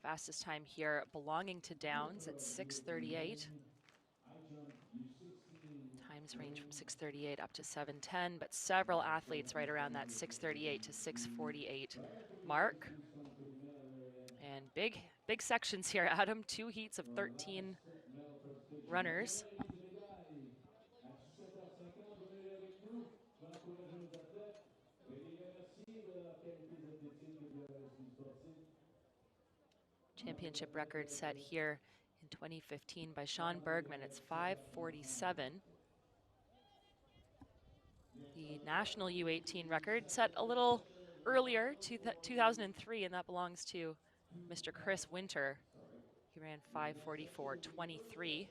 Fastest time here belonging to Downs at 6:38. Times range from 6:38 up to 7:10, but several athletes right around that 6:38 to 6:48 mark. And big sections here, Adam. 2 heats of 13 runners. Championship record set here in 2015 by Sean Bergman. It's 5:47. The national U18 record set a little earlier, 2003, and that belongs to Mr. Chris Winter. He ran 5:44.23.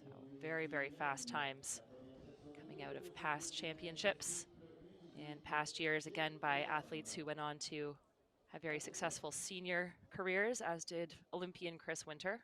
So very fast times coming out of past championships and past years, again, by athletes who went on to have very successful senior careers, as did Olympian Chris Winter.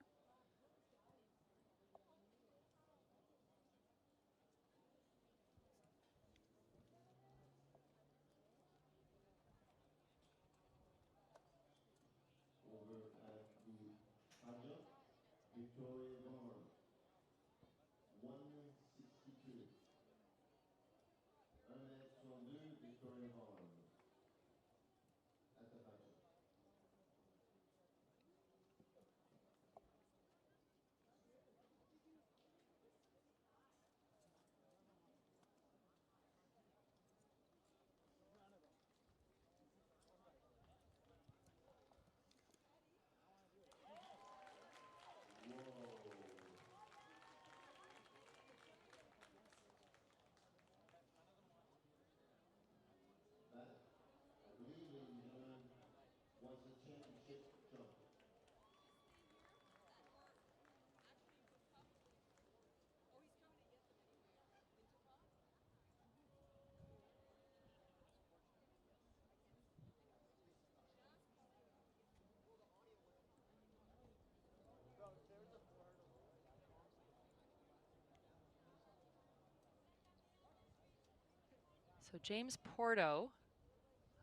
So James Porto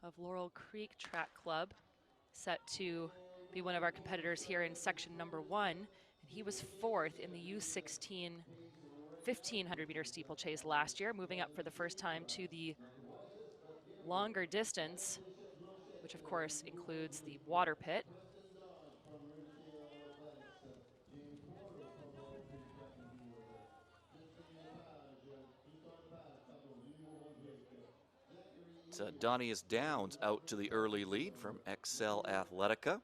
of Laurel Creek Track Club set to be one of our competitors here in section number 1. And he was 4th in the U16 1500 meter steeplechase last year, moving up for the first time to the longer distance, which of course includes the water pit. Donnius Downs out to the early lead from Excel Athletica.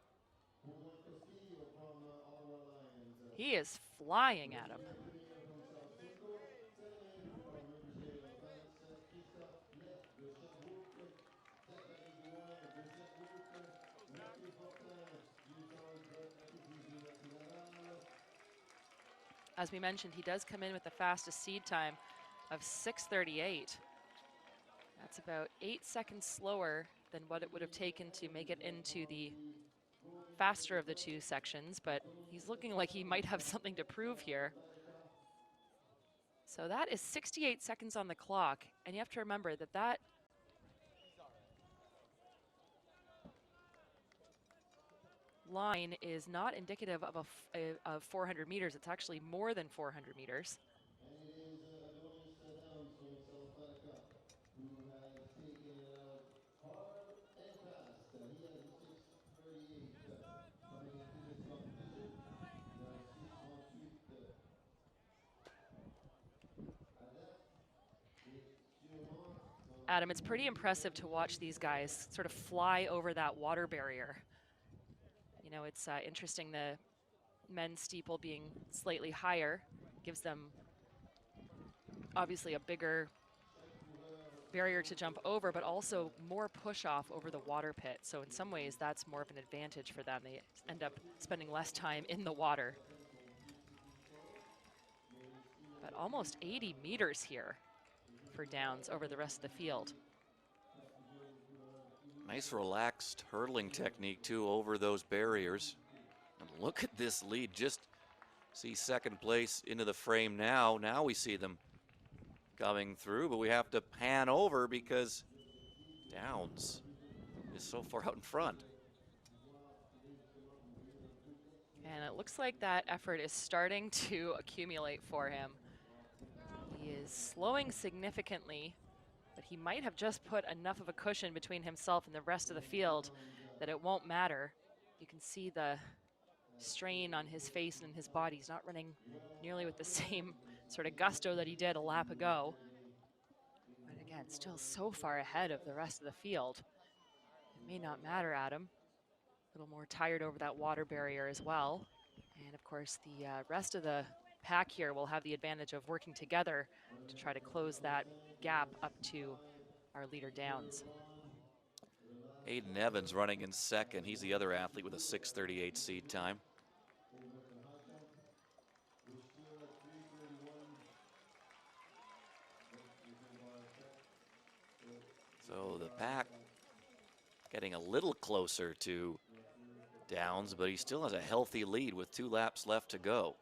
He is flying at him. As we mentioned, he does come in with the fastest seed time of 6:38. That's about 8 seconds slower than what it would have taken to make it into the faster of the 2 sections, but he's looking like he might have something to prove here. So that is 68 seconds on the clock, and you have to remember that that line is not indicative of of 400 meters. It's actually more than 400 meters. Adam, it's pretty impressive to watch these guys sort of fly over that water barrier. You know, it's interesting, the men's steeple being slightly higher gives them obviously a bigger barrier to jump over, but also more push off over the water pit. So in some ways, that's more of an advantage for them. They end up spending less time in the water. But almost 80 meters here for Downs over the rest of the field. Nice relaxed hurdling technique too over those barriers. And look at this lead. Just see second place into the frame now. Now we see them coming through, but we have to pan over because Downs is so far out in front. And it looks like that effort is starting to accumulate for him. He is slowing significantly, but he might have just put enough of a cushion between himself and the rest of the field that it won't matter. You can see the strain on his face and his body. He's not running nearly with the same sort of gusto that he did a lap ago. But again, still so far ahead of the rest of the field. It may not matter, Adam. A little more tired over that water barrier as well. And of course, the rest of the pack here will have the advantage of working together to try to close that gap up to our leader Downs. Aiden Evans running in second. He's the other athlete with a 6:38 seed time. So the pack getting a little closer to Downs, but he still has a healthy lead with 2 laps left to go.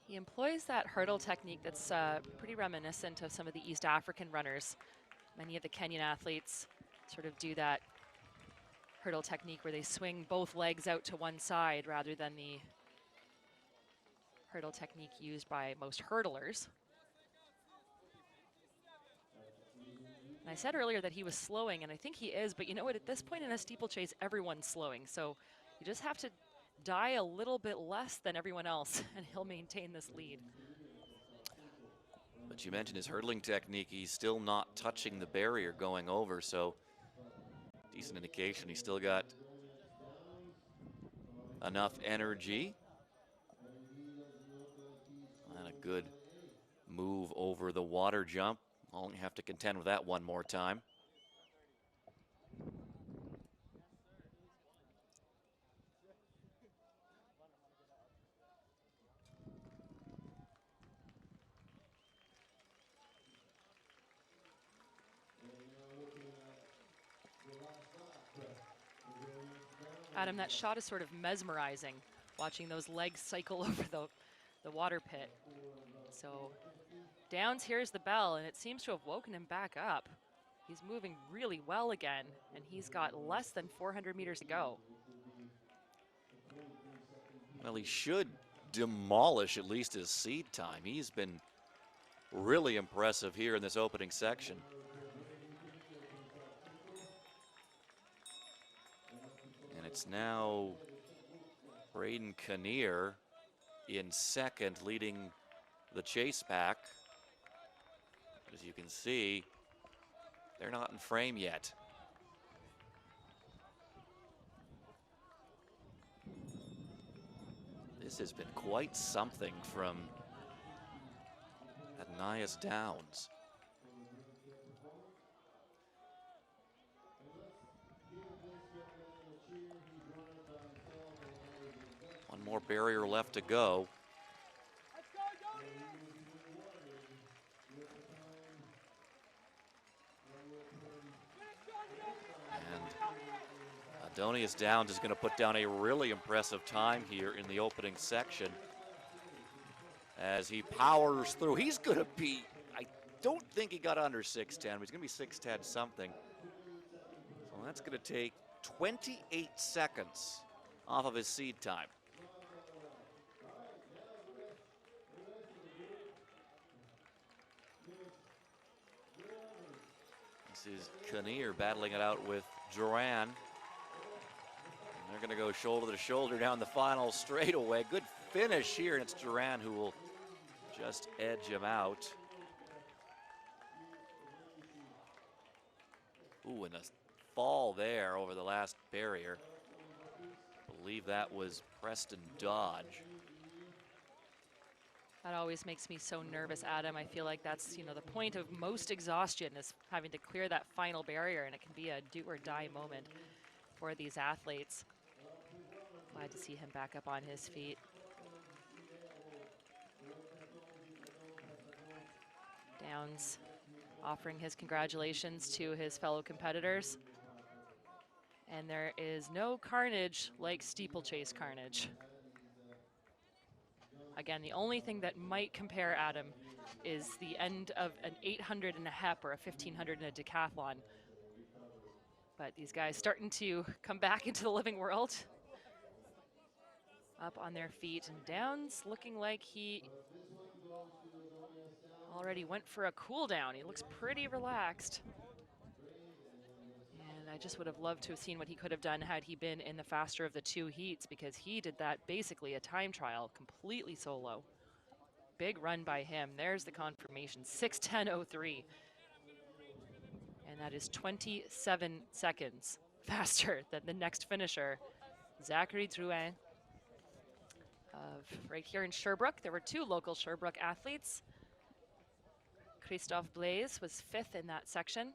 He employs that hurdle technique that's pretty reminiscent of some of the East African runners. Many of the Kenyan athletes sort of do that hurdle technique where they swing both legs out to one side rather than the hurdle technique used by most hurdlers. And I said earlier that he was slowing, and I think he is, but you know what, at this point in a steeplechase, everyone's slowing. So you just have to die a little bit less than everyone else, and he'll maintain this lead. But you mentioned his hurdling technique. He's still not touching the barrier going over, so decent indication he's still got enough energy. And a good move over the water jump. Only have to contend with that one more time. Adam, that shot is sort of mesmerizing, watching those legs cycle over the water pit. So Downs hears the bell, and it seems to have woken him back up. He's moving really well again, and he's got less than 400 meters to go. Well, he should demolish at least his seed time. He's been really impressive here in this opening section. And it's now Braden Kinnear in second, leading the chase pack. As you can see, they're not in frame yet. This has been quite something from Ananias Downs. One more barrier left to go. Adonius Downs is going to put down a really impressive time here in the opening section as he powers through. He's going to be, I don't think he got under 6:10, but he's going to be 6:10 something. So that's going to take 28 seconds off of his seed time. This is Kinnear battling it out with Duran. They're going to go shoulder to shoulder down the final straightaway. Good finish here, and it's Duran who will just edge him out. Ooh, and a fall there over the last barrier. I believe that was Preston Dodge. That always makes me so nervous, Adam. I feel like that's, you know, the point of most exhaustion is having to clear that final barrier, and it can be a do or die moment for these athletes. Glad to see him back up on his feet. Downs offering his congratulations to his fellow competitors. And there is no carnage like steeplechase carnage. Again, the only thing that might compare, Adam, is the end of an 800 in a HEP or a 1500 in a decathlon. But these guys starting to come back into the living world. Up on their feet, and Downs looking like he already went for a cool down. He looks pretty relaxed. And I just would have loved to have seen what he could have done had he been in the faster of the two heats, because he did that basically a time trial completely solo. Big run by him. There's the confirmation, 6:10.03. And that is 27 seconds faster than the next finisher, Zachary Drouin of right here in Sherbrooke. There were two local Sherbrooke athletes. Christophe Blaise was 5th in that section.